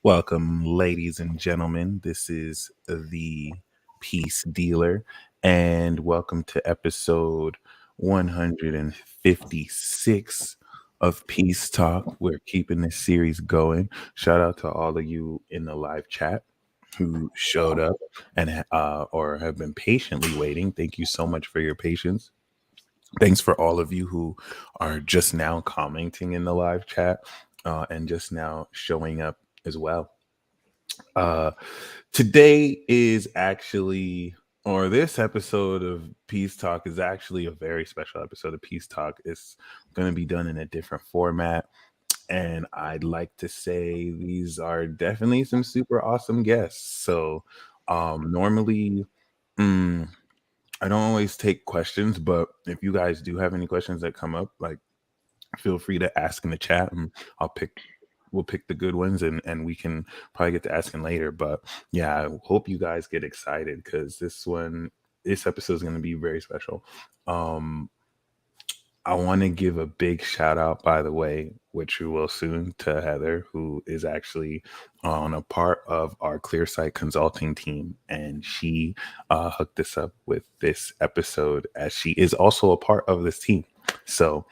Welcome, ladies and gentlemen. This is the Peace Dealer, and welcome to episode 156 of Peace Talk. We're keeping this series going. Shout out to all of you in the live chat who showed up and or have been patiently waiting. Thank you so much for your patience. Thanks for all of you who are just now commenting in the live chat and just now showing up as well. Uh, Today is actually, or this episode of Peace Talk is actually a very special episode of Peace Talk. It's going to be done in a different format. And I'd like to say these are definitely some super awesome guests. So, normally, mm, I don't always take questions, but if you guys do have any questions that come up, like feel free to ask in the chat and we'll pick the good ones and we can probably get to asking later. But yeah, I hope you guys get excited because this episode is going to be very special. I want to give a big shout out, by the way, which you will soon, to Heather, who is actually on a part of our ClearSight consulting team. And she hooked us up with this episode as she is also a part of this team. So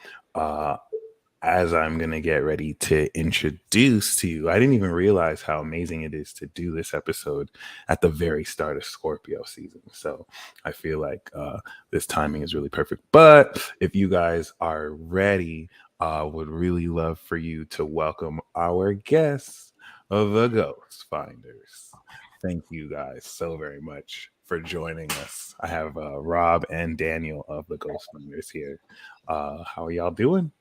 as I'm going to get ready to introduce to you, I didn't even realize how amazing it is to do this episode at the very start of Scorpio season. So I feel like this timing is really perfect. But if you guys are ready, would really love for you to welcome our guests of the Ghost Finders. Thank you guys so very much for joining us. I have Rob and Daniel of the Ghost Finders here. How are y'all doing?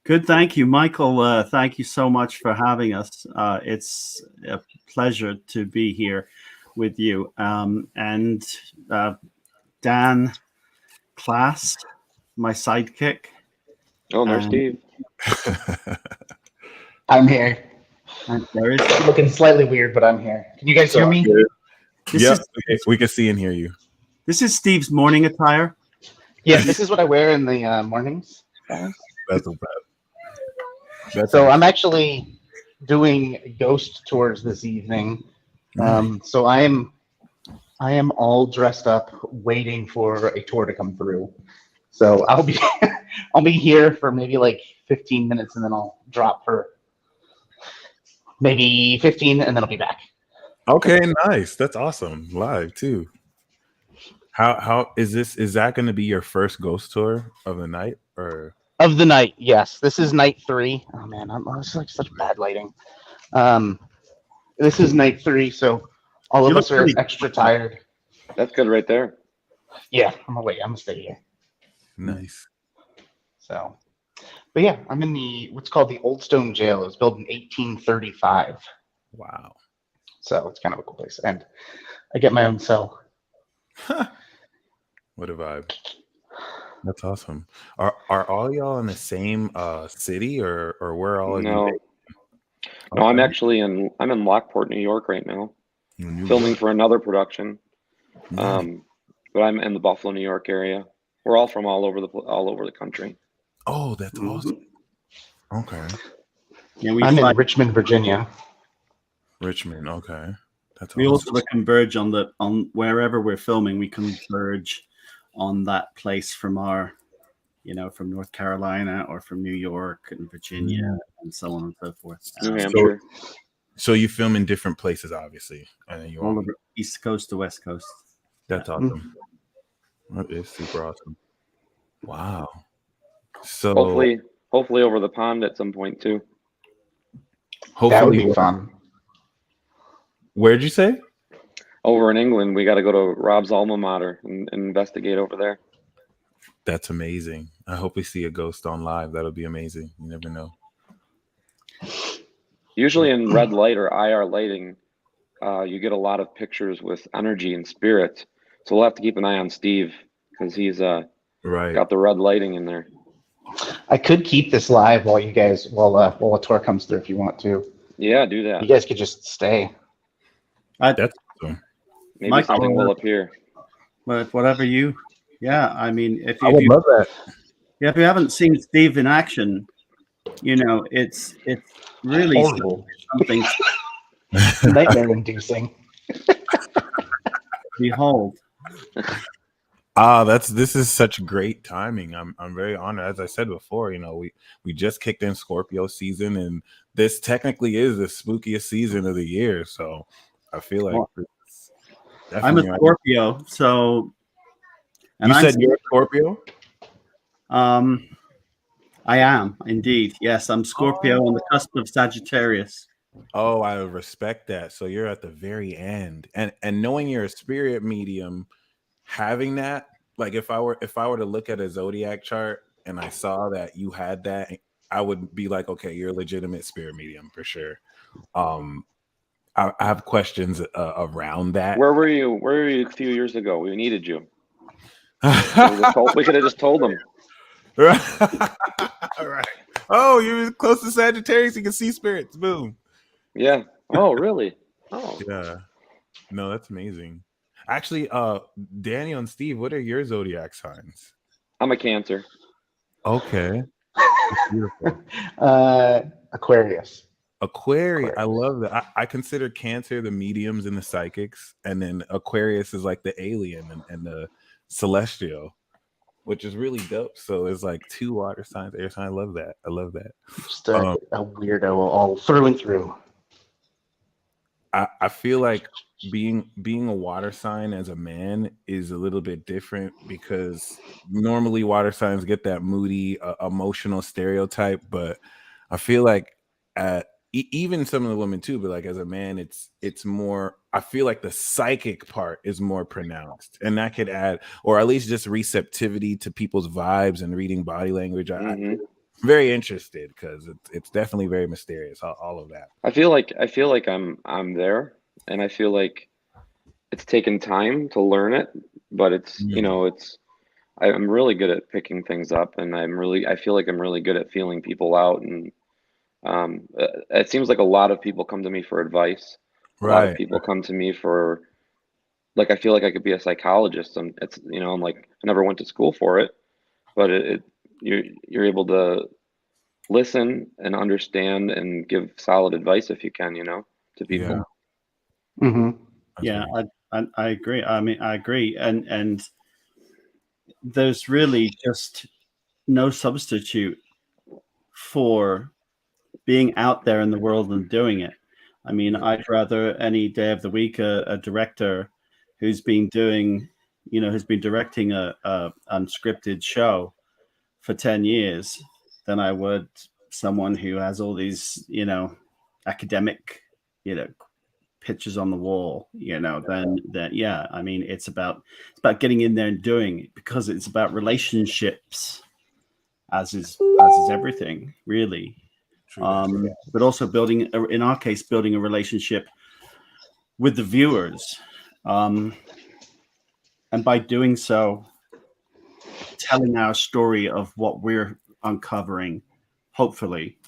Good, thank you, Michael. Thank you so much for having us. It's a pleasure to be here with you. And Dan Class, my sidekick. Oh, no, Steve. I'm here. And there is Looking slightly weird, but I'm here. Can you guys hear me? Yep, we can see and hear you. This is Steve's morning attire. Yeah, this is what I wear in the mornings. That's a bad. So I'm actually doing ghost tours this evening. So I am all dressed up, waiting for a tour to come through. So I'll be here for maybe like 15 minutes, and then I'll drop for maybe 15, and then I'll be back. Okay, nice. That's awesome. Live too. How is this? Is that going to be your first ghost tour of the night or? Of the night, yes. This is night 3. Oh man, this is like such bad lighting. This is night 3, so all of us are extra tired. That's good right there. Yeah, I'm gonna stay here. Nice. So, but yeah, I'm in what's called the Old Stone Jail. It was built in 1835. Wow. So it's kind of a cool place, and I get my own cell. What a vibe. That's awesome. Are all y'all in the same city or where all of you? No, I'm actually I'm in Lockport, New York right now, filming for another production. But I'm in the Buffalo, New York area. We're all from all over the country. Oh, that's awesome. Okay. Yeah, I'm in Richmond, Virginia. Richmond, okay. That's we awesome. also converge on wherever we're filming. We converge on that place from from North Carolina or from New York and Virginia and so on and so forth. New Hampshire. So you film in different places, obviously, and then you all over East Coast to West Coast. That's awesome. That is super awesome. Wow. So hopefully over the pond at some point too. Hopefully, that would be fun. Where'd you say? Over in England, we got to go to Rob's alma mater and investigate over there. That's amazing. I hope we see a ghost on live. That'll be amazing. You never know. Usually in red light or IR lighting, you get a lot of pictures with energy and spirit. So we'll have to keep an eye on Steve because he's got the red lighting in there. I could keep this live while a tour comes through if you want to. Yeah, do that. You guys could just stay. That's awesome. Maybe something will appear. But whatever you, I mean, I would love that. Yeah, if you haven't seen Steve in action, you know, it's really Horrible. something to Nightmare-inducing. behold. This is such great timing. I'm very honored. As I said before, we just kicked in Scorpio season, and this technically is the spookiest season of the year. So I feel like Well, it's I'm a definitely. Scorpio, so You said you're a Scorpio? I am indeed. Yes, I'm Scorpio on the cusp of Sagittarius. Oh, I respect that. So you're at the very end, and knowing you're a spirit medium, having that, like if I were to look at a zodiac chart and I saw that you had that, I would be like, okay, you're a legitimate spirit medium for sure. I have questions around that. Where were you? Where were you a few years ago? We needed you. Right. We could have just told them. Right. Oh, you're close to Sagittarius. You can see spirits. Boom. Yeah. Oh, really? Oh. Yeah. No, that's amazing. Actually, Daniel and Steve, what are your zodiac signs? I'm a Cancer. Okay. Beautiful. Aquarius. Aquarius. I love that. I consider Cancer the mediums and the psychics, and then Aquarius is like the alien and the celestial, which is really dope. So it's like 2 water signs, air sign. I love that. Just a weirdo all through and through. I feel like being a water sign as a man is a little bit different because normally water signs get that moody, emotional stereotype, but I feel like even some of the women too, but like as a man, it's more. I feel like the psychic part is more pronounced, and that could add, or at least just receptivity to people's vibes and reading body language. I'm very interested because it's definitely very mysterious. All of that. I feel like I'm there, and I feel like it's taken time to learn it, but it's I'm really good at picking things up, and I feel like I'm really good at feeling people out, and it seems like a lot of people come to me for advice. A lot of Right. people come to me for, like, I feel like I could be a psychologist, and it's I'm like, I never went to school for it, but you're able to listen and understand and give solid advice if you can, to people. Yeah. Mm-hmm. Yeah, I agree. I mean, I agree, and there's really just no substitute for being out there in the world and doing it. I mean, I'd rather any day of the week a director who's been doing, who's been directing a unscripted show for 10 years than I would someone who has all these, academic, pictures on the wall, then yeah, I mean, it's about getting in there and doing it, because it's about relationships as is everything, really. But also building, in our case, building a relationship with the viewers, and by doing so, telling our story of what we're uncovering, hopefully,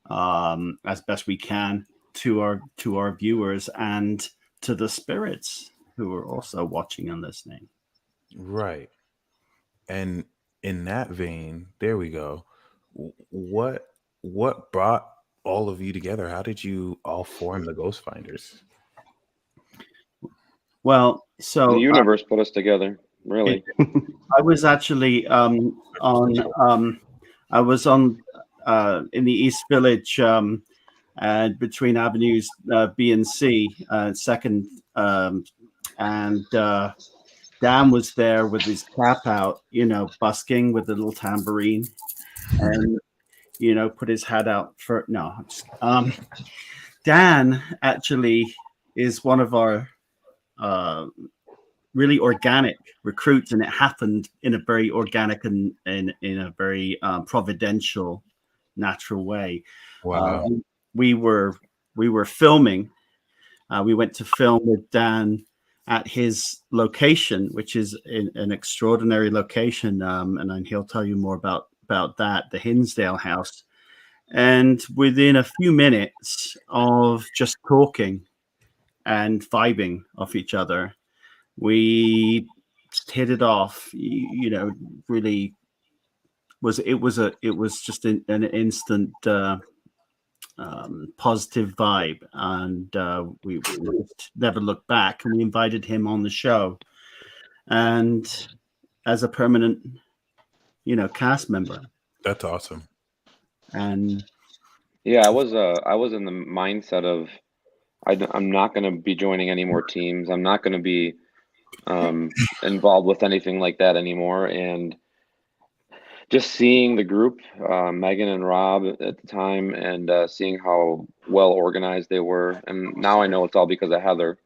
as best we can to our viewers and to the spirits who are also watching and listening. Right. And in that vein, there we go. What brought all of you together? How did you all form the Ghost Finders? Well, so The universe put us together, really. I was actually on I was on in the East Village, and between avenues B and C, second, and Dan was there with his cap out, busking with the little tambourine, and put his hat out for Dan actually is one of our really organic recruits, and it happened in a very organic and in a very providential, natural way. Wow. We were filming. We went to film with Dan at his location, which is an extraordinary location, and then he'll tell you more about that, the Hinsdale House. And within a few minutes of just talking and vibing off each other, we hit it off, really it was just an instant positive vibe, and we never looked back. And we invited him on the show, and as a permanent, cast member. That's awesome. And yeah, I was in the mindset of I'm not going to be joining any more teams. I'm not going to be involved with anything like that anymore. And just seeing the group, Megan and Rob at the time, and seeing how well organized they were, and now I know it's all because of Heather,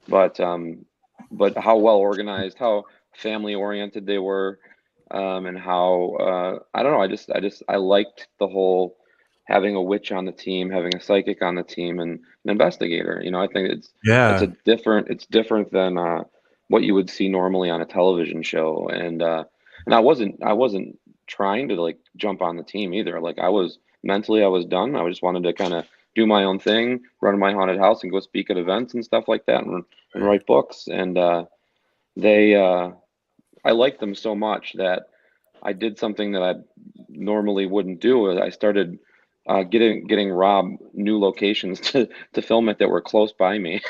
but how well organized, how family oriented they were, and how I don't know, I liked the whole having a witch on the team, having a psychic on the team, and an investigator. I think it's different than what you would see normally on a television show, and I wasn't trying to like jump on the team either. Like I was done. I just wanted to kind of do my own thing, run my haunted house, and go speak at events and stuff like that, and write books. And I liked them so much that I did something that I normally wouldn't do. I started getting Rob new locations to film it that were close by me.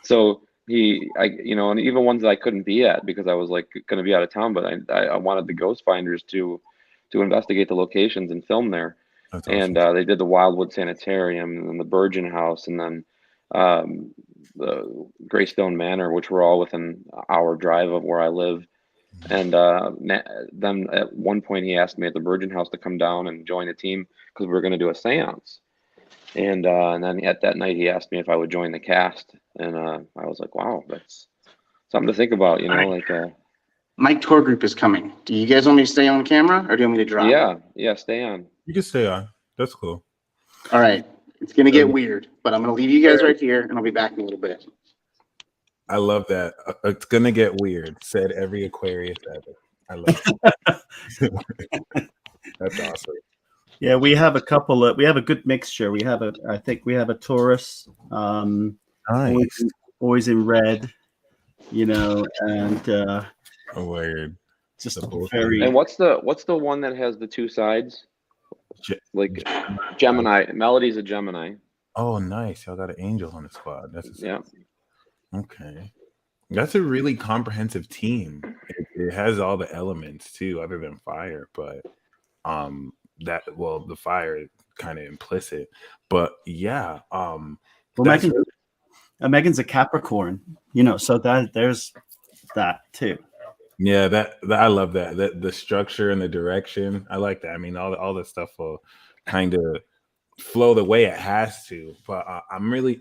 So and even ones that I couldn't be at because I was like going to be out of town, but I wanted the ghost finders to investigate the locations and film there. That's awesome. And they did the Wildwood Sanitarium and the Virgin House, and then the Greystone Manor, which were all within an hour drive of where I live. And then at one point he asked me at the Virgin House to come down and join the team because we were going to do a seance. And then at that night he asked me if I would join the cast, and I was like, wow, that's something to think about, like. My tour group is coming. Do you guys want me to stay on camera, or do you want me to drop? Yeah, stay on. You can stay on. That's cool. All right. It's going to get weird, but I'm going to leave you guys right here, and I'll be back in a little bit. I love that. It's going to get weird, said every Aquarius ever. I love it. That's awesome. yeah, we have a couple of, we have a good mixture. I think we have a Taurus, Nice. always in red, and Weird. just The very. And what's the one that has the two sides? Like Gemini. Melody's a Gemini. Oh, nice. Y'all got an angel on the squad. Yeah. Okay. That's a really comprehensive team. It has all the elements too, other than fire, but the fire kind of implicit. But yeah, Megan's a Capricorn, so there's that too. Yeah, that I love that the structure and the direction. I like that. I mean, all the stuff will kind of flow the way it has to. But I'm really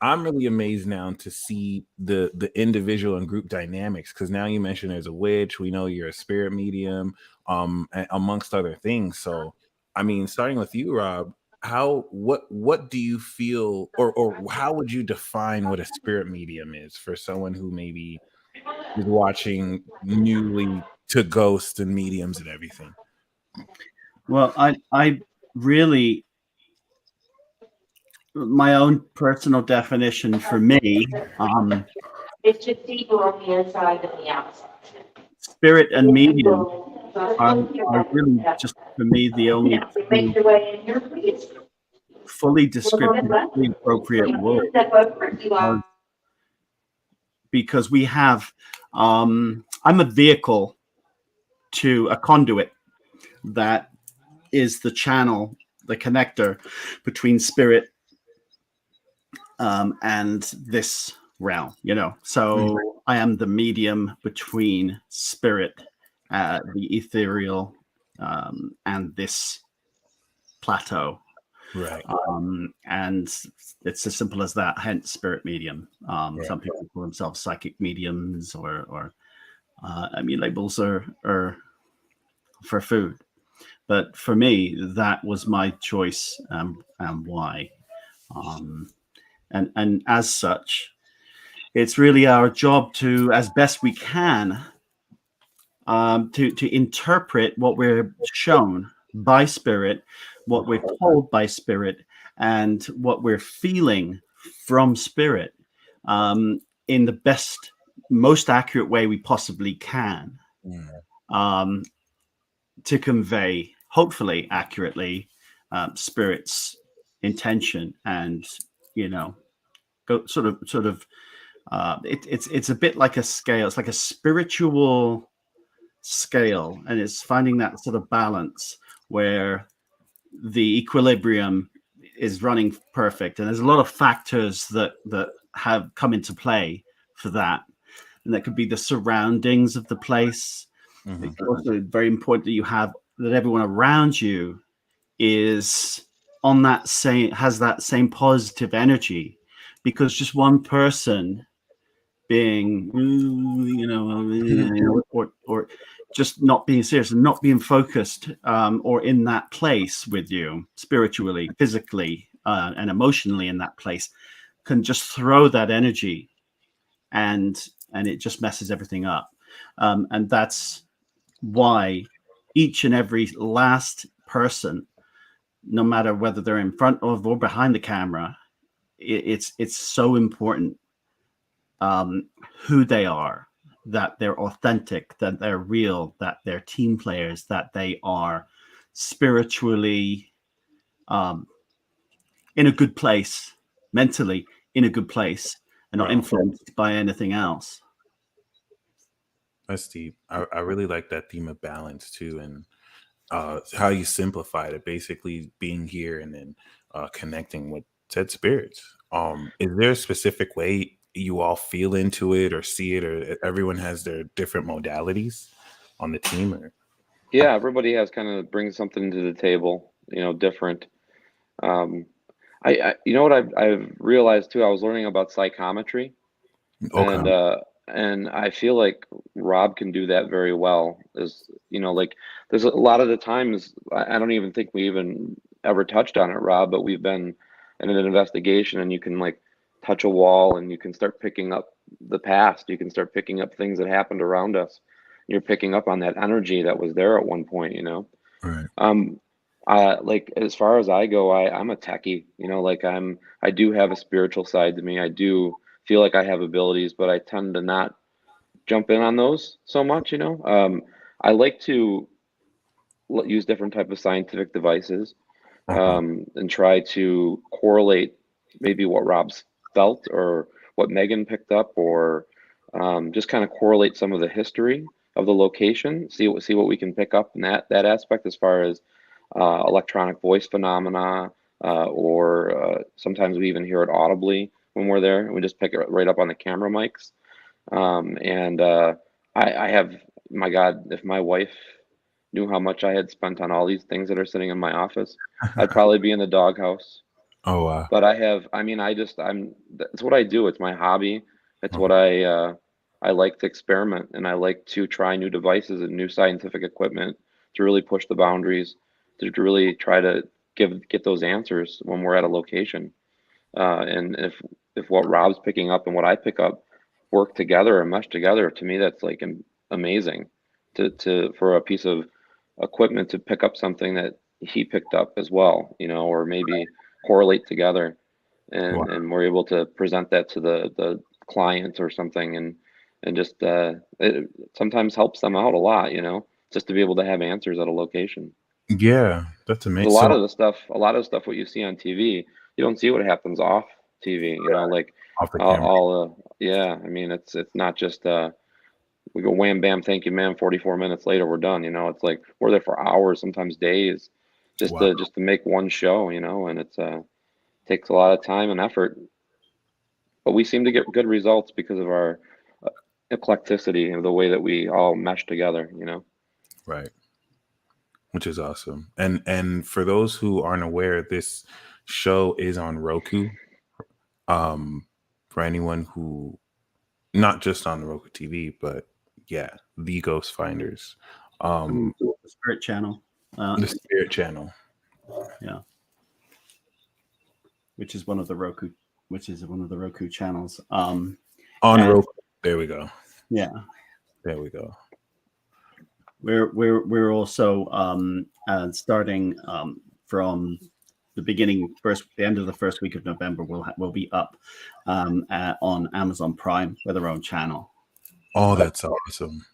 amazed now to see the individual and group dynamics, because now you mentioned there's a witch. We know you're a spirit medium, amongst other things. So, I mean, starting with you, Rob, what do you feel, or how would you define what a spirit medium is for someone who maybe is watching newly to ghosts and mediums and everything? Well, I really, my own personal definition for me, it's just deeper on the inside than the outside. Spirit and medium are really just, for me, the only Make your way in here, please. fully descriptively appropriate word. Because we have, I'm a vehicle to a conduit that is the channel, the connector between spirit and this realm, So I am the medium between spirit, the ethereal, and this plateau. Right. And it's as simple as that, hence spirit medium. Some people call themselves psychic mediums, or labels are for food. But for me, that was my choice, and why. And as such, it's really our job to, as best we can, to interpret what we're shown by spirit, what we're told by spirit, and what we're feeling from spirit, in the best, most accurate way we possibly can. to convey, hopefully accurately, spirit's intention, and go sort of. It's a bit like a scale. It's like a spiritual scale, and it's finding that sort of balance where the equilibrium is running perfect, and there's a lot of factors that have come into play for that, and that could be the surroundings of the place. It's also very important that everyone around you is has that same positive energy, because just one person being or just not being serious and not being focused, or in that place with you spiritually, physically, and emotionally in that place, can just throw that energy, and it just messes everything up. And that's why each and every last person, no matter whether they're in front of or behind the camera, it's so important who they are, that they're authentic, that they're real, that they're team players, that they are spiritually in a good place, mentally in a good place, and not influenced by anything else. That's deep. I really like that theme of balance too, and how you simplified it, basically being here and then connecting with said spirits. Is there a specific way you all feel into it or see it, or everyone has their different modalities on the team? Or Yeah, everybody has kind of brings something to the table, different. I you know what I've realized too. I was learning about psychometry, and okay, and I feel like Rob can do that very well. Like there's a lot of the times I don't even think we even ever touched on it, Rob, but we've been in an investigation, and you can like touch a wall, and you can start picking up the past. You can start picking up things that happened around us. You're picking up on that energy that was there at one point. right, Um, like as far as I go, I'm a techie, like I do have a spiritual side to me. I do feel like I have abilities, but I tend to not jump in on those so much. I like to use different type of scientific devices, and try to correlate maybe what Rob's felt or what Megan picked up, or just kind of correlate some of the history of the location, see what we can pick up in that aspect, as far as electronic voice phenomena, or sometimes we even hear it audibly when we're there, and we just pick it right up on the camera mics. And I have, my God, if my wife knew how much I had spent on all these things that are sitting in my office, I'd probably be in the doghouse. oh wow, But I mean, that's what I do. It's my hobby. It's what I like to experiment, and I like to try new devices and new scientific equipment to really push the boundaries, to really try to get those answers when we're at a location. And if what Rob's picking up and what I pick up work together and mesh together, to me that's like amazing. For a piece of equipment to pick up something that he picked up as well, or maybe correlate together, wow. and we're able to present that to the client or something, and just it sometimes helps them out a lot, just to be able to have answers at a location. Yeah, that's 'Cause amazing. So a lot of stuff what you see on TV, you don't see what happens off TV, like off the camera, yeah, I mean it's not just we go wham bam, thank you ma'am, 44 minutes later we're done. It's like we're there for hours, sometimes days, just wow. to make one show, and it's takes a lot of time and effort, but we seem to get good results because of our eclecticity and the way that we all mesh together. Right, which is awesome. And for those who aren't aware, this show is on Roku. For anyone who not just on the Roku TV, but yeah, the Ghost Finders, The Spirit Channel, the Spirit Channel. yeah, which is one of the Roku channels. On and- Roku. There we go. Yeah, There we go. we're also starting from the end of the first week of November. We'll be up on Amazon Prime with our own channel. Oh, that's awesome.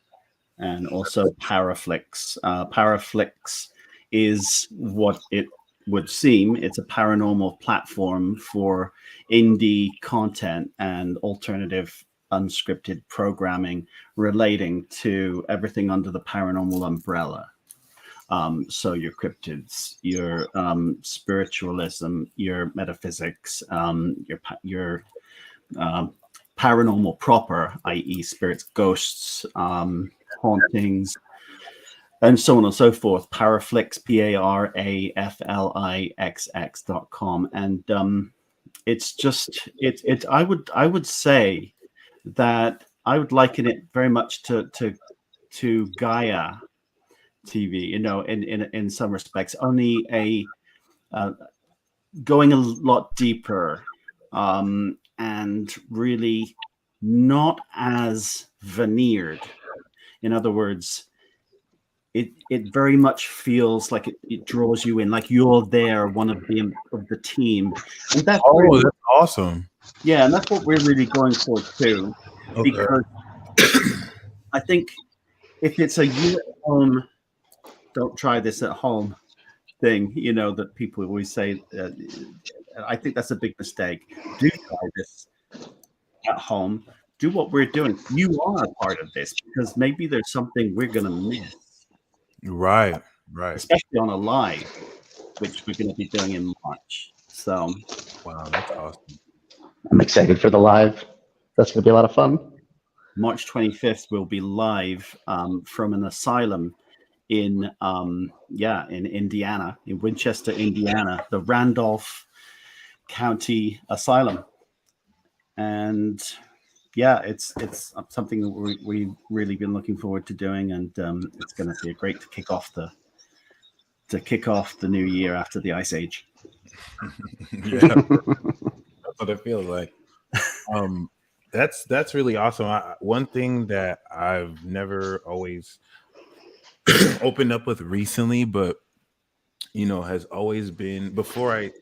and also Paraflix. Paraflix is what it would seem. It's a paranormal platform for indie content and alternative unscripted programming relating to everything under the paranormal umbrella. So your cryptids, your spiritualism, your metaphysics, your paranormal proper, i.e., spirits, ghosts, hauntings, and so on and so forth. Paraflix, PARAFLIXX.com, and it's just I would say that I would liken it very much to Gaia TV, in some respects, only going a lot deeper, and really not as veneered. In other words, it very much feels like it draws you in, like you're there, one of the team, and that's really, that's awesome. yeah, and that's what we're really going for too, because I think if it's a you at home, don't try this at home thing, that people always say, I think that's a big mistake. Do try this at home. Do what we're doing. You are a part of this, because maybe there's something we're going to miss. Right. Especially on a live, which we're going to be doing in March. So, wow, that's awesome. I'm excited for the live. That's going to be a lot of fun. March 25th, we'll be live from an asylum in Indiana, in Winchester, Indiana, the Randolph County Asylum. And yeah, it's something that we've really been looking forward to doing, and it's going to be great to kick off the new year after the Ice Age. Yeah, that's what it feels like. That's really awesome. One thing that I've never always opened up with recently, but has always been, before I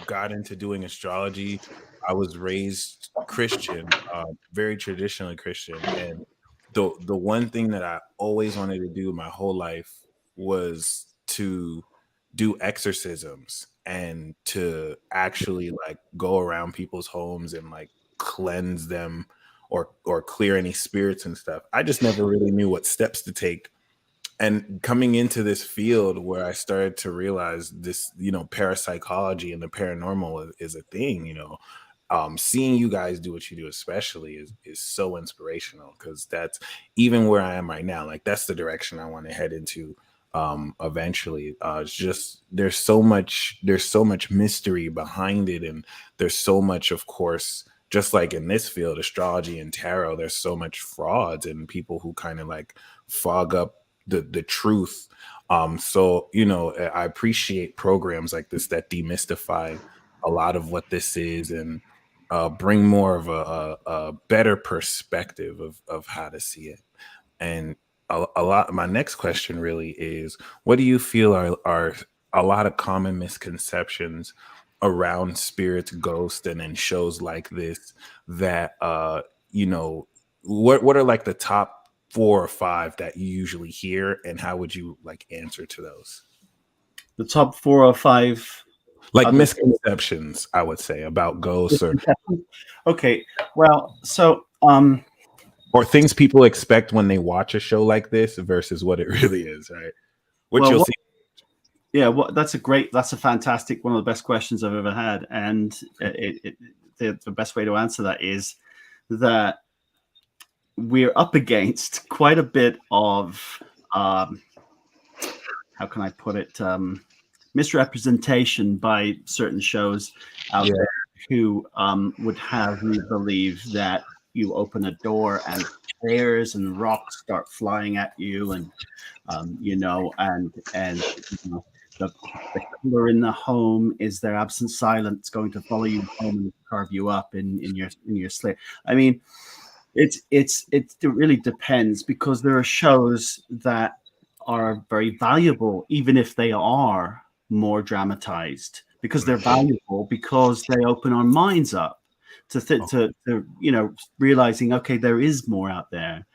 got into doing astrology, I was raised Christian, very traditionally Christian, and the one thing that I always wanted to do my whole life was to do exorcisms and to actually like go around people's homes and like cleanse them or clear any spirits and stuff. I just never really knew what steps to take. And coming into this field where I started to realize this, parapsychology and the paranormal is a thing, seeing you guys do what you do especially is so inspirational, because that's even where I am right now. Like that's the direction I want to head into eventually. It's just there's so much mystery behind it, and there's so much, of course, just like in this field, astrology and tarot, there's so much frauds and people who kind of like fog up the truth. So I appreciate programs like this that demystify a lot of what this is and bring more of a better perspective of how to see it. And a lot, my next question really is, what do you feel are a lot of common misconceptions around spirits, ghosts, and in shows like this that what are like the top 4 or 5 that you usually hear, and how would you like answer to those? The top 4 or 5 like misconceptions, I would say, about ghosts, or okay, well, so or things people expect when they watch a show like this versus what it really is, right? You'll see. Yeah, well, that's a fantastic, one of the best questions I've ever had, and the best way to answer that is that we're up against quite a bit of how can I put it, misrepresentation by certain shows out there who would have you believe that you open a door and chairs and rocks start flying at you, and the killer in the home is their absent silence going to follow you home and carve you up in your sleep. I mean, it really depends, because there are shows that are very valuable, even if they are more dramatized, because they're valuable because they open our minds up to realizing, okay, there is more out there.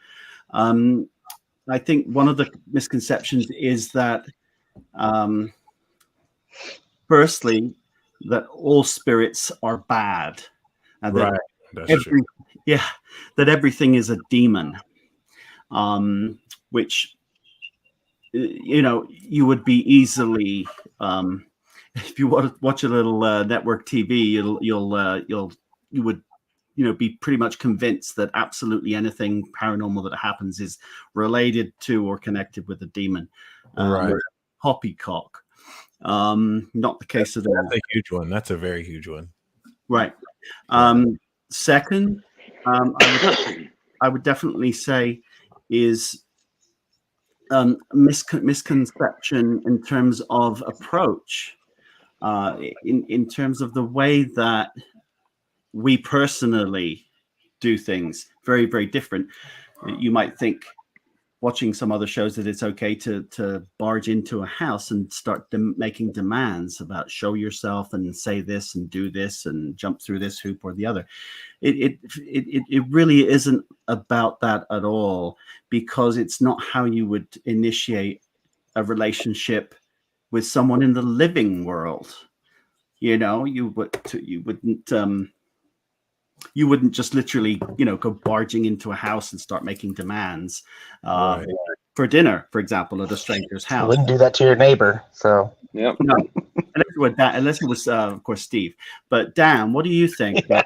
I think one of the misconceptions is that, firstly, that all spirits are bad, and that Right. That's true. that everything is a demon, which you would be easily, if you watch a little network TV, you would be pretty much convinced that absolutely anything paranormal that happens is related to or connected with a demon. Right. Poppycock. Not the case at all. That's a huge one. That's a very huge one. Right. Second, I would definitely say is misconception in terms of approach, in terms of the way that we personally do things. Very, very different. You might think, watching some other shows, that it's okay to barge into a house and start making demands about show yourself and say this and do this and jump through this hoop or the other. It really isn't about that at all, because it's not how you would initiate a relationship with someone in the living world. You wouldn't just literally, go barging into a house and start making demands for dinner, for example, at a stranger's You house. wouldn't do that to your neighbor. So Yep. No, unless it was, of course, Steve. But Dan, what do you think? I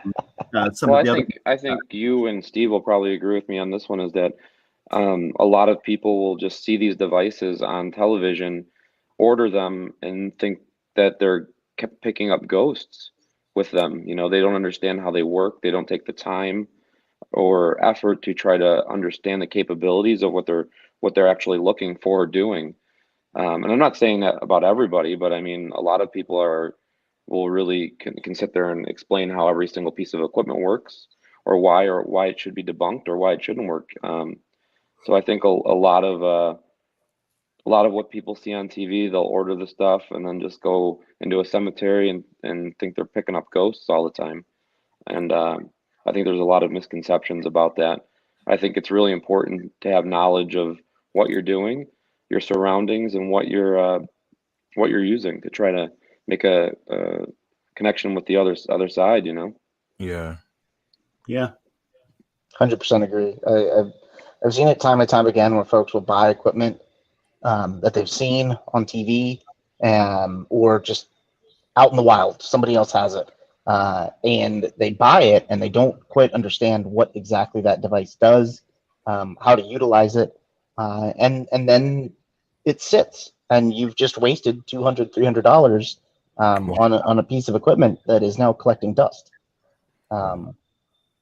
think you and Steve will probably agree with me on this one, is that a lot of people will just see these devices on television, order them, and think that they're kept picking up ghosts with them. They don't understand how they work. They don't take the time or effort to try to understand the capabilities of what they're actually looking for or doing. And I'm not saying that about everybody, but I mean, a lot of people will really can sit there and explain how every single piece of equipment works, or why it should be debunked, or why it shouldn't work. So I think a lot of what people see on TV, they'll order the stuff and then just go into a cemetery and think they're picking up ghosts all the time. And I think there's a lot of misconceptions about that. I think it's really important to have knowledge of what you're doing, your surroundings, and what you're using to try to make a connection with the other side. Yeah. Yeah. 100% agree. I've seen it time and time again where folks will buy equipment that they've seen on TV, or just out in the wild. Somebody else has it, and they buy it and they don't quite understand what exactly that device does, how to utilize it, and then it sits, and you've just wasted $200, $300 on a piece of equipment that is now collecting dust.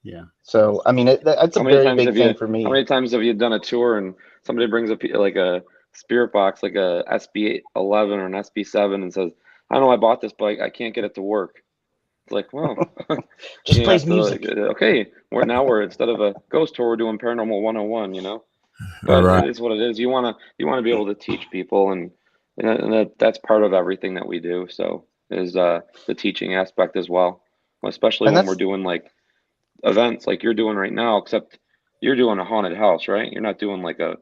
Yeah. So I mean, that's a very big thing for me. How many times have you done a tour and somebody brings like a spirit box, like a SB11 or an SB7, and says, "I know I bought this, but I can't get it to work." It's like, well, just plays music. Okay, we're instead of a ghost tour, we're doing paranormal 101. But Right. it is what it is. You wanna be able to teach people, and that's part of everything that we do. So is the teaching aspect as well, especially when we're doing like events like you're doing right now, except you're doing a haunted house, right? You're not doing like a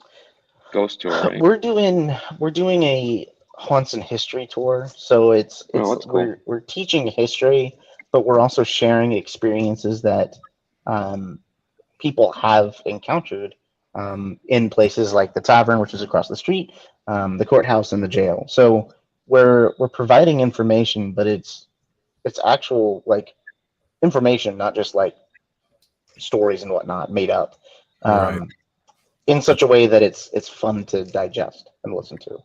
ghost tour, right? We're doing a haunts and history tour. So it's that's cool. we're teaching history, but we're also sharing experiences that people have encountered in places like the tavern, which is across the street, the courthouse, and the jail. So we're providing information, but it's actual like information, not just like stories and whatnot made up, Right. in such a way that it's fun to digest and listen to.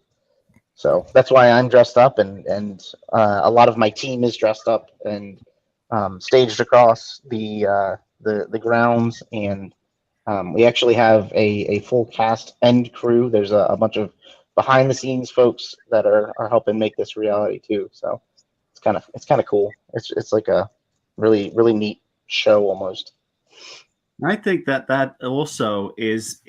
So that's why I'm dressed up, and a lot of my team is dressed up and staged across the grounds, and we actually have a full cast and crew. There's a bunch of behind the scenes folks that are helping make this reality too. So it's kind of cool. It's like a really neat show almost. I think that also is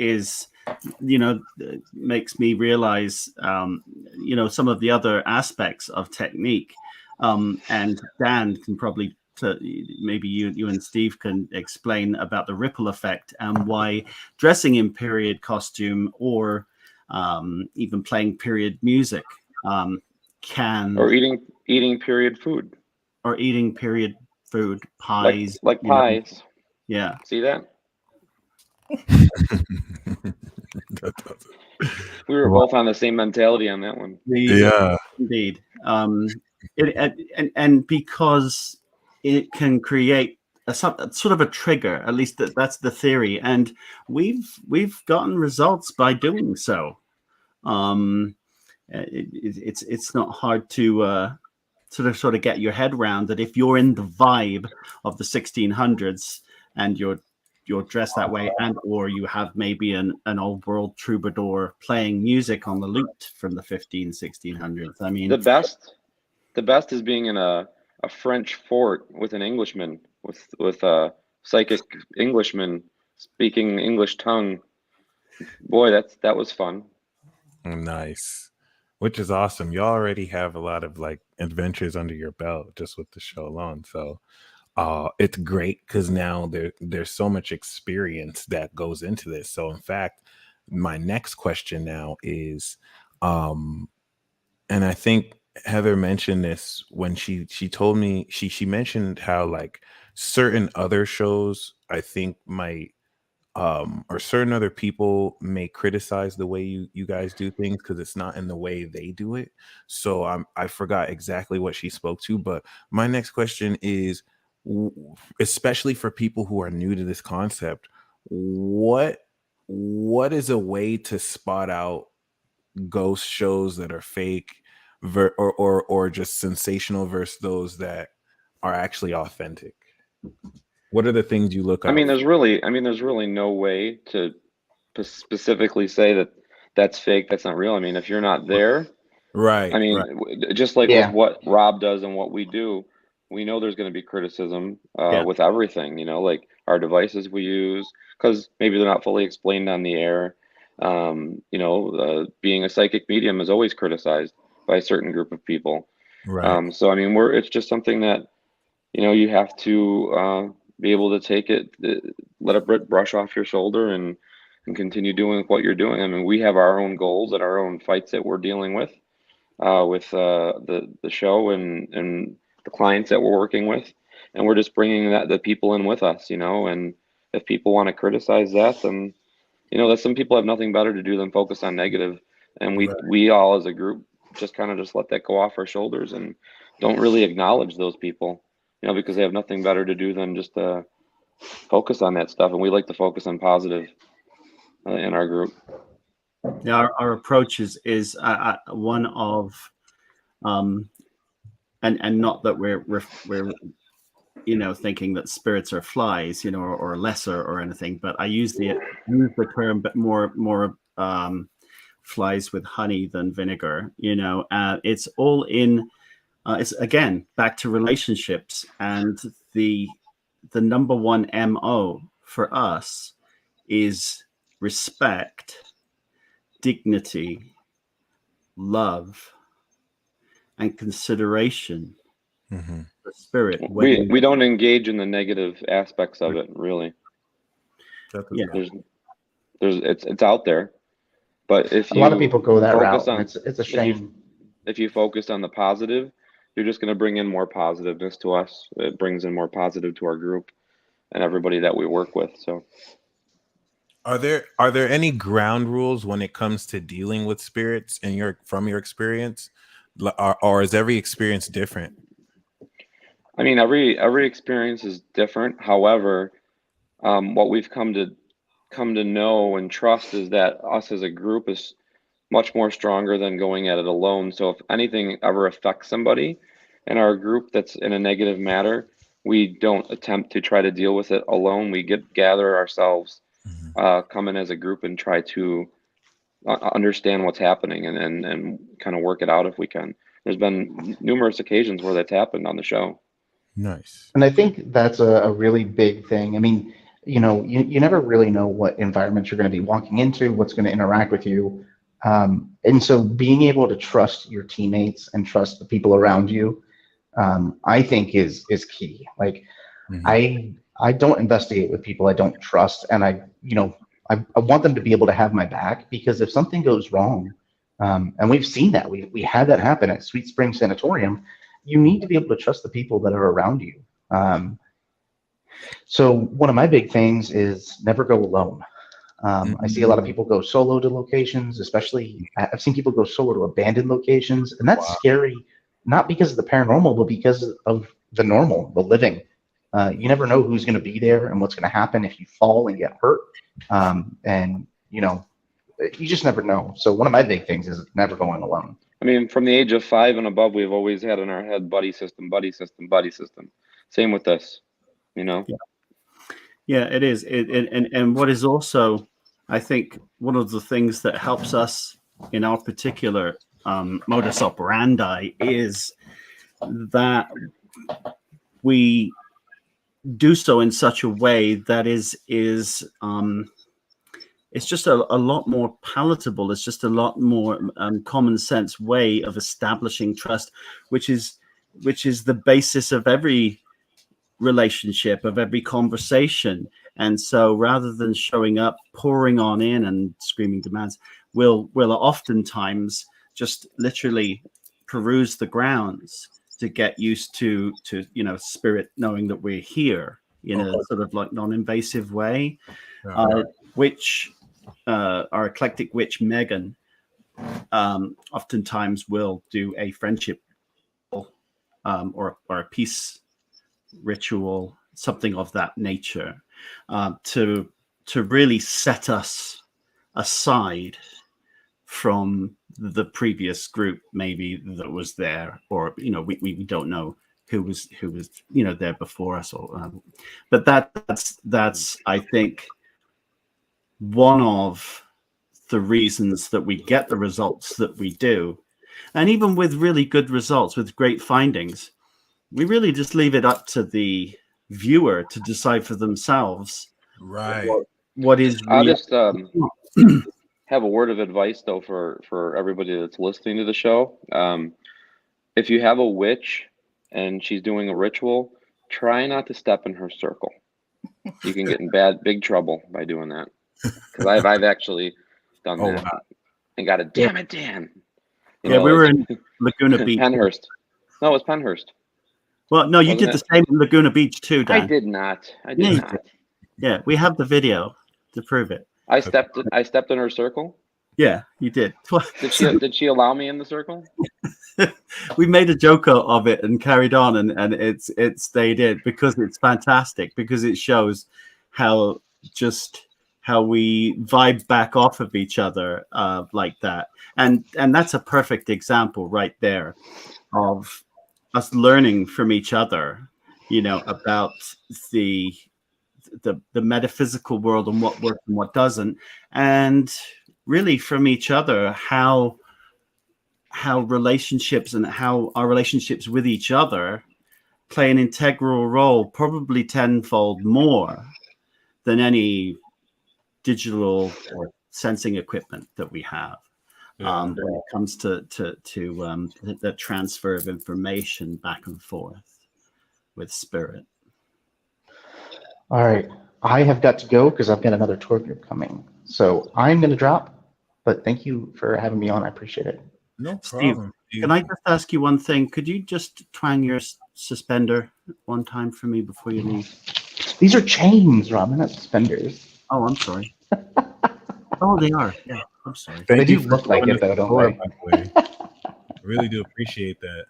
makes me realize some of the other aspects of technique, and Dan can probably maybe you and Steve can explain about the ripple effect and why dressing in period costume or even playing period music can, or eating period food, or eating period food, pies, like you know. pies. Yeah. See that? That does it. We were Wow. both on the same mentality on that one. Yeah. Indeed. And because it can create sort of a trigger, at least that's the theory, and we've gotten results by doing so. It's not hard to sort of get your head around that if you're in the vibe of the 1600s and you're dressed that way, and or you have maybe an old world troubadour playing music on the lute from the 1600s. I mean, The best is being in a French fort with an Englishman, with a psychic Englishman speaking English tongue. Boy, that was fun. Nice. Which is awesome. You already have a lot of like adventures under your belt just with the show alone. So it's great because now there's so much experience that goes into this. So in fact, my next question now is and I think Heather mentioned this when she told me, she mentioned how like certain other shows I think might or certain other people may criticize the way you guys do things because it's not in the way they do it. So I forgot exactly what she spoke to, but my next question is, especially for people who are new to this concept, what is a way to spot out ghost shows that are fake or just sensational versus those that are actually authentic? What are the things you look I mean, out there's for? really, I mean, there's really no way to specifically say that that's fake, that's not real. I mean, if you're not there, I Right, mean, right. just like with Yeah. what Rob does and what we do, we know there's going to be criticism yeah, with everything, like our devices we use, because maybe they're not fully explained on the air. Being a psychic medium is always criticized by a certain group of people. Right. So, I mean, it's just something that, you have to be able to take it, let it brush off your shoulder and continue doing what you're doing. I mean, we have our own goals and our own fights that we're dealing with the show and the clients that we're working with, and we're just bringing the people in with us, and if people want to criticize that, then that some people have nothing better to do than focus on negative, and we Right. we all as a group just kind of just let that go off our shoulders and don't really acknowledge those people, because they have nothing better to do than just focus on that stuff, and we like to focus on positive in our group. yeah. Our approach is one of and not that we're thinking that spirits are flies, or lesser or anything, but I use the term, but more flies with honey than vinegar. It's all in. It's again back to relationships, and the number one MO for us is respect, dignity, love, and consideration Mm-hmm. for spirit. We don't engage in the negative aspects of it, really. Yeah. It's out there, but if A lot of you people go that focus route, and on it's a shame. if you focus on the positive, you're just going to bring in more positiveness to us. It brings in more positive to our group and everybody that we work with. So Are there any ground rules when it comes to dealing with spirits from your experience? Or is every experience different? I mean, every experience is different. However, what we've come to know and trust is that us as a group is much more stronger than going at it alone. So if anything ever affects somebody in our group that's in a negative matter, we don't attempt to try to deal with it alone. We gather ourselves, come in as a group and try to understand what's happening and kind of work it out if we can. There's been numerous occasions where that's happened on the show. Nice. And I think that's a really big thing. I mean, you never really know what environments you're going to be walking into, what's going to interact with you. And so being able to trust your teammates and trust the people around you I think is key. Like Mhm. I don't investigate with people I don't trust, and I want them to be able to have my back, because if something goes wrong, and we've seen that, we had that happen at Sweet Spring Sanatorium, you need to be able to trust the people that are around you. So one of my big things is never go alone. I see a lot of Mm. people go solo to locations, especially I've seen people go solo to abandoned locations, and that's Wow. scary, not because of the paranormal, but because of the normal, the living. You never know who's going to be there and what's going to happen if you fall and get hurt. And you just never know. So one of my big things is never going alone. I mean, from the age of 5 and above, we've always had in our head buddy system, buddy system, buddy system. Same with this, you know? Yeah, it is. And what is also, I think, one of the things that helps us in our particular modus operandi is that we do so in such a way that is it's just a lot more palatable. It's just a lot more common sense way of establishing trust, which is the basis of every relationship, of every conversation. And so rather than showing up, pouring on in and screaming demands, we'll oftentimes just literally peruse the grounds to get used to spirit knowing that we're here in a sort of like non-invasive way. Yeah. Which our eclectic witch Megan oftentimes will do a friendship or a peace ritual, something of that nature, to really set us aside from the previous group maybe that was there, or we don't know who was there before us, or but that's I think one of the reasons that we get the results that we do. And even with really good results, with great findings, we really just leave it up to the viewer to decide for themselves Right. what is I'll real. just have a word of advice, though, for everybody that's listening to the show. If you have a witch and she's doing a ritual, try not to step in her circle. You can get in big trouble by doing that. Because I've actually done Oh that wow. and got a damn it, Dan. Yeah, we were in Laguna Beach. Penhurst. No, it was Penhurst. Well, no, you Wasn't did the it? same in Laguna Beach too, Dan. I did not. I Yeah, did you not. did. Yeah, we have the video to prove it. I stepped in her circle. Yeah, you did. Did she allow me in the circle? We made a joke of it and carried on, and it stayed in because it's fantastic, because it shows how we vibe back off of each other like that, and that's a perfect example right there of us learning from each other, about the metaphysical world and what works and what doesn't, and really from each other how relationships and how our relationships with each other play an integral role, probably tenfold more than any digital or sensing equipment that we have. Yeah. When it comes to the transfer of information back and forth with spirit. All right. I have got to go because I've got another tour group coming. So I'm going to drop, but thank you for having me on. I appreciate it. No Steve, problem. can I just ask you one thing? Could you just twang your suspender one time for me before you leave? These are chains, Robin, not suspenders. Oh, I'm sorry. Oh, they are. Yeah, I'm sorry. They Thank do you for look like showing it, us though, the don't door, they? by the way. I really do appreciate that.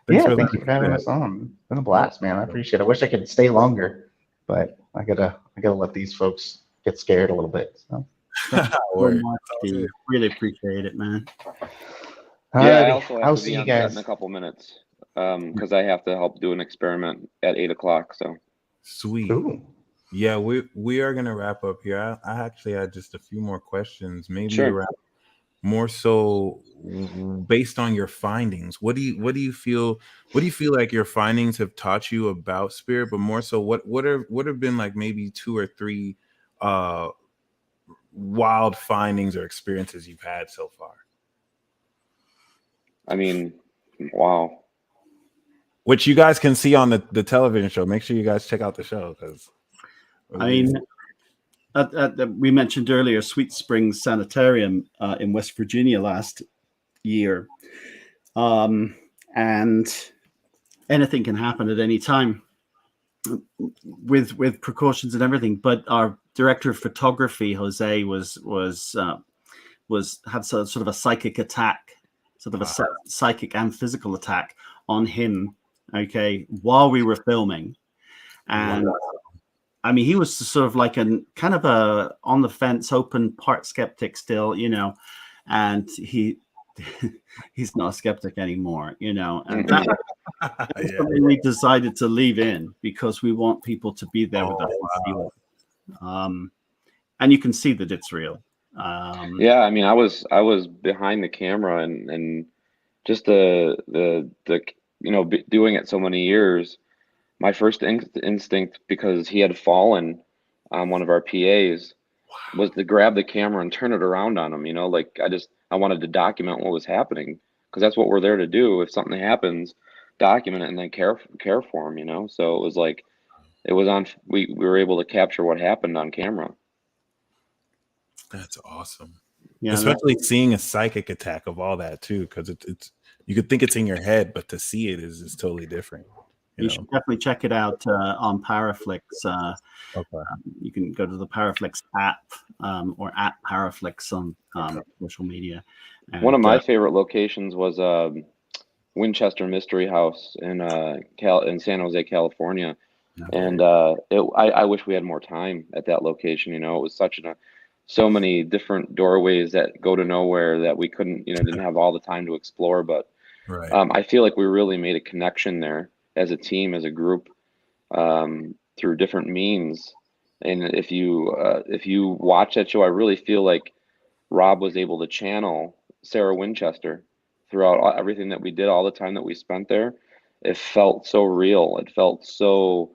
Thanks Yeah, for thank letting you me for having do us on. It's been a that. blast, man. I appreciate it. I wish I could stay longer, but I gotta let these folks get scared a little bit. So. Thank you so Word. much, Steve. Really appreciate it, man. Yeah, I Alrighty, also have I'll to see be you on set in guys. a couple minutes because I have to help do an experiment at 8 o'clock. So Sweet. Ooh. Yeah, we are gonna wrap up here. I actually had just a few more questions, maybe sure. around more so based on your findings. What do you feel like your findings have taught you about spirit, but more so what have been like maybe 2 or 3 wild findings or experiences you've had so far? I mean, wow. which you guys can see on the television show. Make sure you guys check out the show because I mean, we mentioned earlier Sweet Springs Sanitarium in West Virginia last year, and anything can happen at any time with precautions and everything. But our director of photography, Jose, had sort of a psychic attack, sort of a psychic and physical attack on him. Okay, while we were filming, and I mean, he was sort of like a kind of a on the fence, open, part skeptic still, and he's not a skeptic anymore, and that's something we decided to leave in because we want people to be there with us and feel it. And you can see that it's real. Yeah, I mean, I was behind the camera and just the doing it so many years. My first instinct, because he had fallen on one of our PAs, was to grab the camera and turn it around on him. Like I wanted to document what was happening because that's what we're there to do. If something happens, document it and then care for him. So it was like it was on. We were able to capture what happened on camera. That's awesome. Yeah, especially seeing a psychic attack of all that too, because it's you could think it's in your head, but to see it is totally different. You should definitely check it out on Paraflix. Okay. You can go to the Paraflix app or at Paraflix on social media. And, one of my favorite locations was Winchester Mystery House in San Jose, California. And I wish we had more time at that location. It was so many different doorways that go to nowhere that we couldn't, didn't have all the time to explore. But I feel like we really made a connection there as a team, as a group, through different means. And if you watch that show, I really feel like Rob was able to channel Sarah Winchester throughout everything that we did, all the time that we spent there. It felt so real. It felt so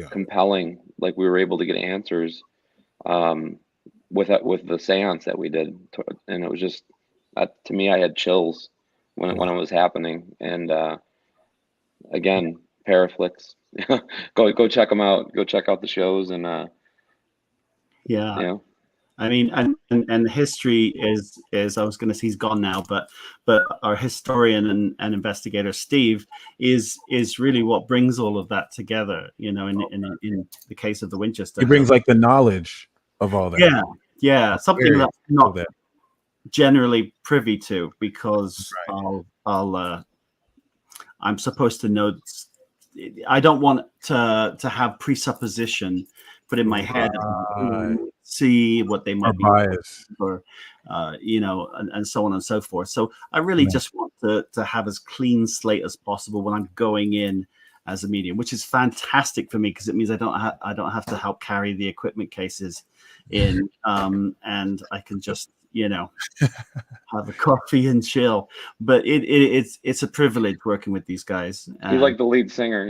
compelling. Like we were able to get answers with the seance that we did. And it was just, to me, I had chills when it was happening. And again, Paraflix, go check them out. Go check out the shows. And I mean, and history is I was going to say he's gone now, but our historian and investigator Steve is really what brings all of that together. In the case of the Winchester, he brings like the knowledge of all that. Yeah, something that's not generally privy to, because I'm supposed to know. I don't want to have presupposition put in my head, see what they might be biased, or and so on and so forth. So I really just want to have as clean slate as possible when I'm going in as a medium, which is fantastic for me because it means I don't have to help carry the equipment cases in, and I can just have a coffee and chill. But it's a privilege working with these guys. He's like the lead singer,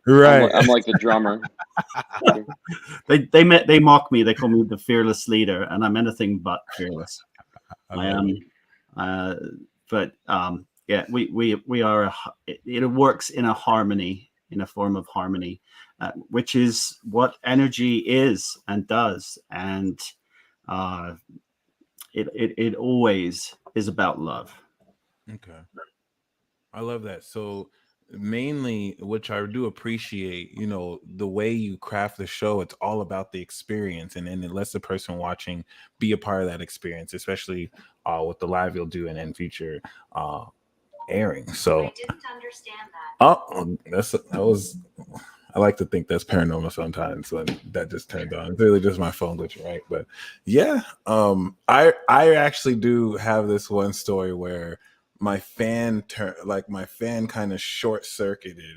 right? I'm like the drummer. They mock me. They call me the fearless leader, and I'm anything but fearless. I am. But we are. It works in a harmony, in a form of harmony, which is what energy is and does, and it always is about love. Okay, I love that. So mainly, which I do appreciate, the way you craft the show, it's all about the experience, and it lets the person watching be a part of that experience, especially with the live you'll do and then future airing. So I didn't understand that. I like to think that's paranormal sometimes when that just turned on. It's really just my phone glitching, right? But yeah, I actually do have this one story where my fan kind of short circuited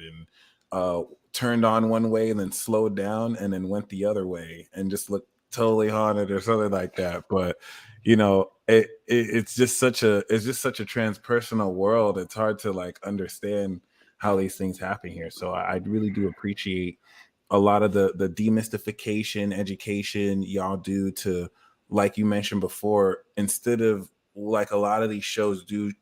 and turned on one way and then slowed down and then went the other way and just looked totally haunted or something like that. But it's just such a transpersonal world. It's hard to understand how these things happen here. So I really do appreciate a lot of the demystification education y'all do to, like you mentioned before, instead of like a lot of these shows do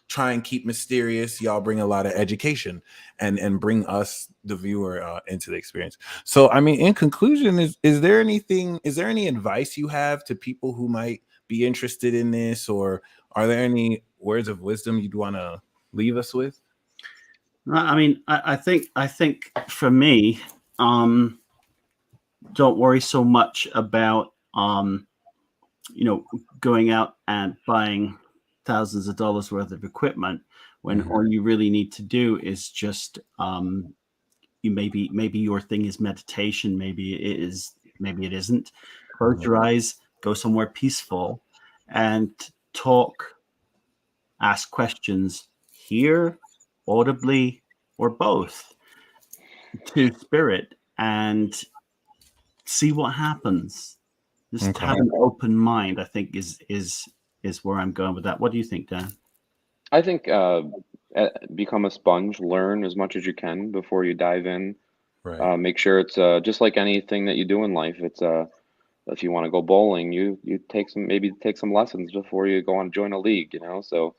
try and keep mysterious. Y'all bring a lot of education and bring us, the viewer, into the experience. So, I mean, in conclusion, is there any advice you have to people who might be interested in this, or are there any words of wisdom you'd want to leave us with? I mean, I think for me, don't worry so much about going out and buying thousands of dollars worth of equipment when all you really need to do is just maybe your thing is meditation, maybe it isn't. Close your eyes, go somewhere peaceful, and talk, ask questions, hear audibly or both to spirit, and see what happens. Just have an open mind, I think, is where I'm going with that. What do you think, Dan? I think become a sponge, learn as much as you can before you dive in. Right. Make sure it's just like anything that you do in life. It's if you want to go bowling, you take some lessons before you go on join a league. So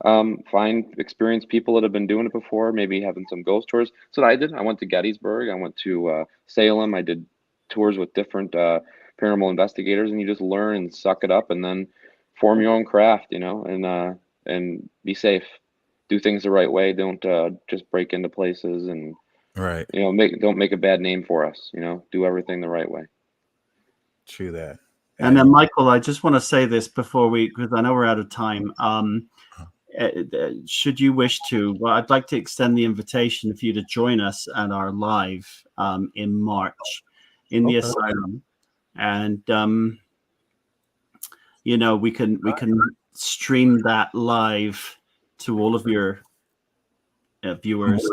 find experienced people that have been doing it before. Maybe having some ghost tours. That's what I did. I went to Gettysburg. I went to Salem. I did tours with different paranormal investigators, and you just learn and suck it up, and then form your own craft. And be safe. Do things the right way. Don't just break into places and Right. don't make a bad name for us. Do everything the right way. True that. And then, Michael, I just want to say this because I know we're out of time. Should you wish to, well, I'd like to extend the invitation for you to join us at our live in March in the asylum, and we can stream that live to all of your viewers,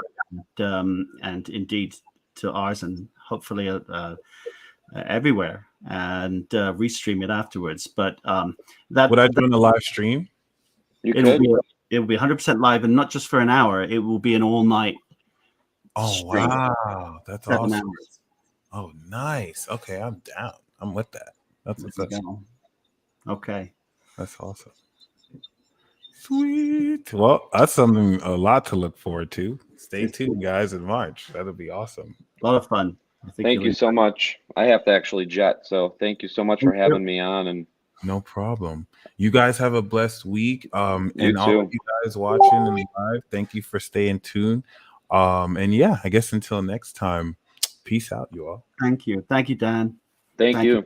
and indeed to ours, and hopefully everywhere, and restream it afterwards. But would I join a live stream? It'll be 100% live, and not just for an hour. It will be an all-night. Oh wow, that's awesome! Hours. Oh, nice. Okay, I'm down. I'm with that. That's what's up. Okay, that's awesome. Sweet. Well, that's a lot to look forward to. Stay tuned, guys, in March. That'll be awesome. A lot of fun. Thank you so much. I have to actually jet, so thank you so much for having me on. And no problem. You guys have a blessed week. And all too. of you guys watching and live, thank you for staying tuned. And yeah, I guess until next time, peace out, you all. Thank you, Dan. Thank you.